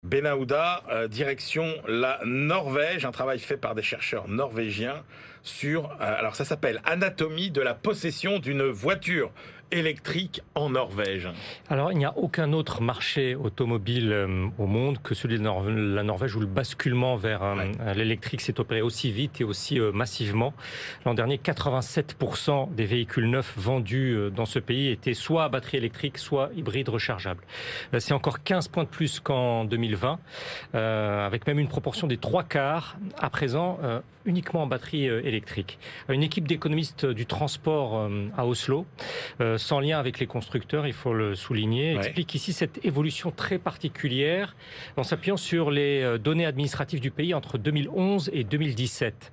Benahouda, direction la Norvège, un travail fait par des chercheurs norvégiens sur, alors ça s'appelle Anatomie de la possession d'une voiture électrique en Norvège. Alors, il n'y a aucun autre marché automobile au monde que celui de la Norvège où le basculement vers l'électrique s'est opéré aussi vite et aussi massivement. L'an dernier, 87% des véhicules neufs vendus dans ce pays étaient soit à batterie électrique, soit hybrides rechargeables. C'est encore 15 points de plus qu'en 2020, avec même une proportion des 3/4 à présent uniquement en batterie électrique. Une équipe d'économistes du transport à Oslo, sans lien avec les constructeurs, il faut le souligner, explique ici cette évolution très particulière en s'appuyant sur les données administratives du pays entre 2011 et 2017.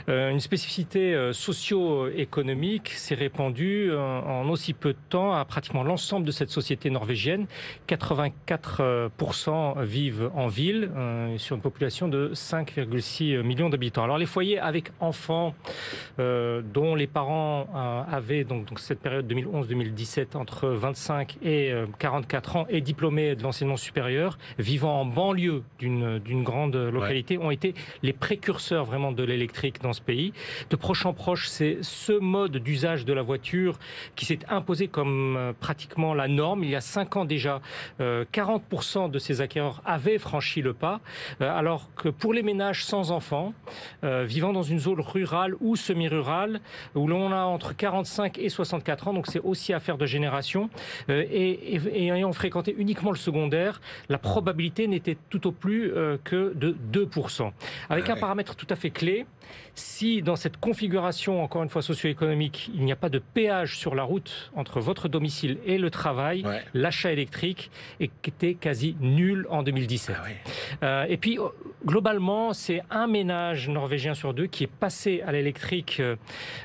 Une spécificité socio-économique s'est répandue en aussi peu de temps à pratiquement l'ensemble de cette société norvégienne. 84% vivent en ville, sur une population de 5,6 millions d'habitants. Alors les foyers avec enfants dont les parents avaient donc cette période 2011-2017 entre 25 et 44 ans et diplômés de l'enseignement supérieur, vivant en banlieue d'une grande localité, ont été les précurseurs vraiment de l'électrique dans ce pays. De proche en proche, c'est ce mode d'usage de la voiture qui s'est imposé comme pratiquement la norme. Il y a 5 ans déjà, 40% de ces acquéreurs avaient franchi le pas, alors que pour les ménages sans enfants, vivant dans une zone rurale ou semi-rurale, où l'on a entre 45 et 64 ans, donc c'est aussi affaire de génération, et ayant fréquenté uniquement le secondaire, la probabilité n'était tout au plus que de 2%. Avec un paramètre tout à fait clé, si dans cette configuration, encore une fois socio-économique, il n'y a pas de péage sur la route entre votre domicile et le travail, l'achat électrique était quasi nul en 2017. Et puis, globalement, c'est un ménage norvégien sur deux qui est passé à l'électrique,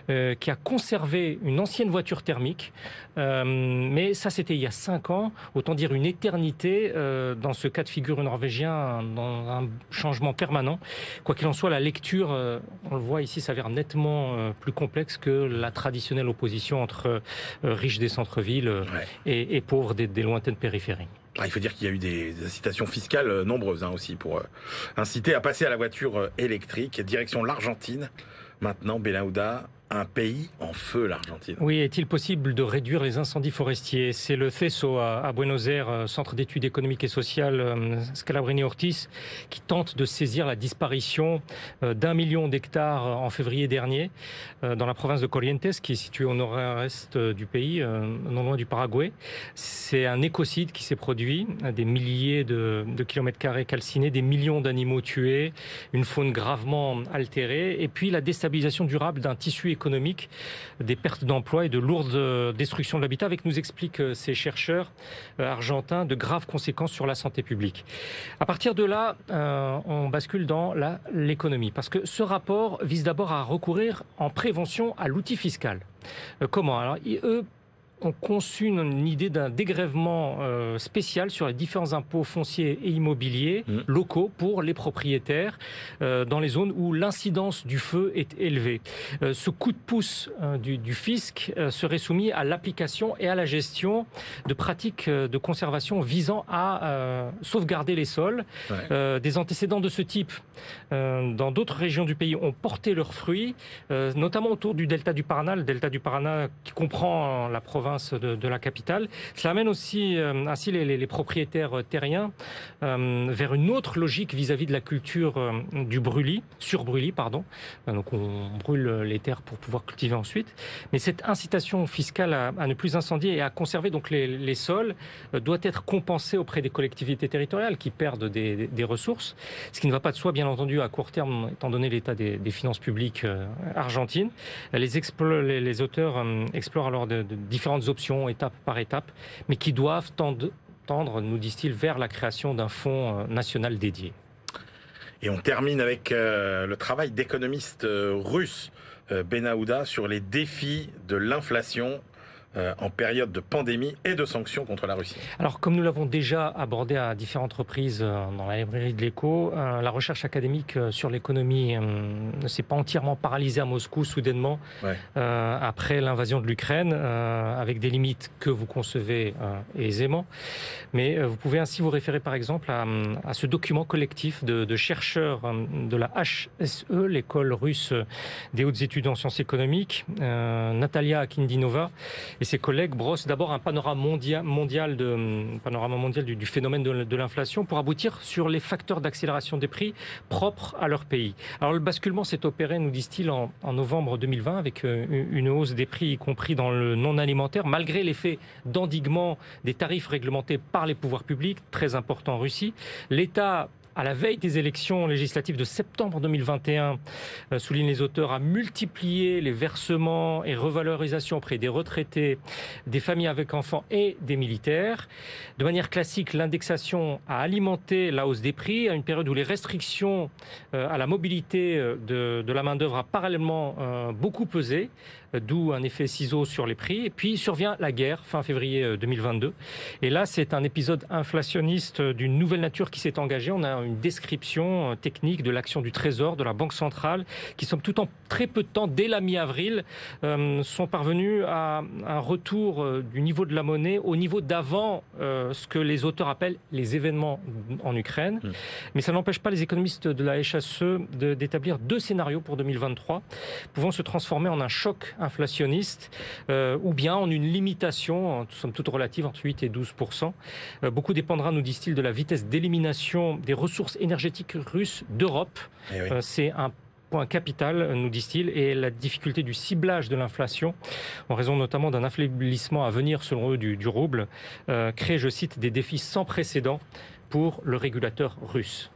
qui a conservé une ancienne voiture thermique. Mais ça, c'était il y a 5 ans, autant dire une éternité dans ce cas de figure norvégien, dans un changement permanent. Quoi qu'il en soit, la lecture, on le voit ici, s'avère nettement plus complexe que la traditionnelle opposition entre riches des centres-villes et pauvres des lointaines périphéries. Il faut dire qu'il y a eu des incitations fiscales nombreuses aussi pour inciter à passer à la voiture électrique. Direction l'Argentine, maintenant, Benahouda. Un pays en feu, l'Argentine. Oui, est-il possible de réduire les incendies forestiers? C'est le CESO à Buenos Aires, Centre d'études économiques et sociales Scalabrini-Ortiz, qui tente de saisir la disparition d'1 million d'hectares en février dernier dans la province de Corrientes, qui est située au nord-est du pays, non loin du Paraguay. C'est un écocide qui s'est produit, des milliers de kilomètres carrés calcinés, des millions d'animaux tués, une faune gravement altérée, et puis la déstabilisation durable d'un tissu économique, des pertes d'emplois et de lourdes destructions de l'habitat, avec, nous expliquent ces chercheurs argentins, de graves conséquences sur la santé publique. À partir de là, on bascule dans l'économie, parce que ce rapport vise d'abord à recourir en prévention à l'outil fiscal. Comment? Alors, eux ont conçu une idée d'un dégrèvement spécial sur les différents impôts fonciers et immobiliers locaux pour les propriétaires dans les zones où l'incidence du feu est élevée. Ce coup de pouce du fisc serait soumis à l'application et à la gestion de pratiques de conservation visant à sauvegarder les sols. Des antécédents de ce type dans d'autres régions du pays ont porté leurs fruits, notamment autour du delta du Paraná, le delta du Paraná qui comprend la province de la capitale. Cela amène aussi ainsi les propriétaires terriens vers une autre logique vis-à-vis de la culture du surbrûlis, pardon. Donc on brûle les terres pour pouvoir cultiver ensuite. Mais cette incitation fiscale à ne plus incendier et à conserver donc les sols doit être compensée auprès des collectivités territoriales qui perdent des ressources, ce qui ne va pas de soi, bien entendu, à court terme, étant donné l'état des finances publiques argentines. Les auteurs explorent alors de différentes options, étape par étape, mais qui doivent tendre, nous disent-ils, vers la création d'un fonds national dédié. Et on termine avec le travail d'économistes russes, Benahouda, sur les défis de l'inflation en période de pandémie et de sanctions contre la Russie? Alors, comme nous l'avons déjà abordé à différentes reprises dans la librairie de l'Écho, la recherche académique sur l'économie ne s'est pas entièrement paralysée à Moscou soudainement après l'invasion de l'Ukraine, avec des limites que vous concevez aisément. Mais vous pouvez ainsi vous référer par exemple à ce document collectif de chercheurs de la HSE, l'école russe des hautes études en sciences économiques, Natalia Akindinova et ses collègues brossent d'abord un panorama mondial du phénomène de l'inflation pour aboutir sur les facteurs d'accélération des prix propres à leur pays. Alors le basculement s'est opéré, nous disent-ils, en novembre 2020 avec une hausse des prix, y compris dans le non alimentaire, malgré l'effet d'endiguement des tarifs réglementés par les pouvoirs publics, très important en Russie. L'État, à la veille des élections législatives de septembre 2021, soulignent les auteurs, a multiplié les versements et revalorisations auprès des retraités, des familles avec enfants et des militaires. De manière classique, l'indexation a alimenté la hausse des prix à une période où les restrictions à la mobilité de la main-d'œuvre a parallèlement beaucoup pesé, d'où un effet ciseau sur les prix. Et puis survient la guerre, fin février 2022. Et là, c'est un épisode inflationniste d'une nouvelle nature qui s'est engagé. On a une description technique de l'action du Trésor, de la Banque centrale, qui, somme toute, en très peu de temps, dès la mi-avril, sont parvenus à un retour du niveau de la monnaie au niveau d'avant ce que les auteurs appellent les événements en Ukraine. Mais ça n'empêche pas les économistes de la HSE d'établir deux scénarios pour 2023, pouvant se transformer en un choc inflationniste ou bien en une limitation, somme toute relative, entre 8 et 12%. Beaucoup dépendra, nous disent-ils, de la vitesse d'élimination des ressources énergétiques russes d'Europe. C'est un point capital, nous disent-ils, et la difficulté du ciblage de l'inflation, en raison notamment d'un affaiblissement à venir, selon eux, du rouble, crée, je cite, des défis sans précédent pour le régulateur russe.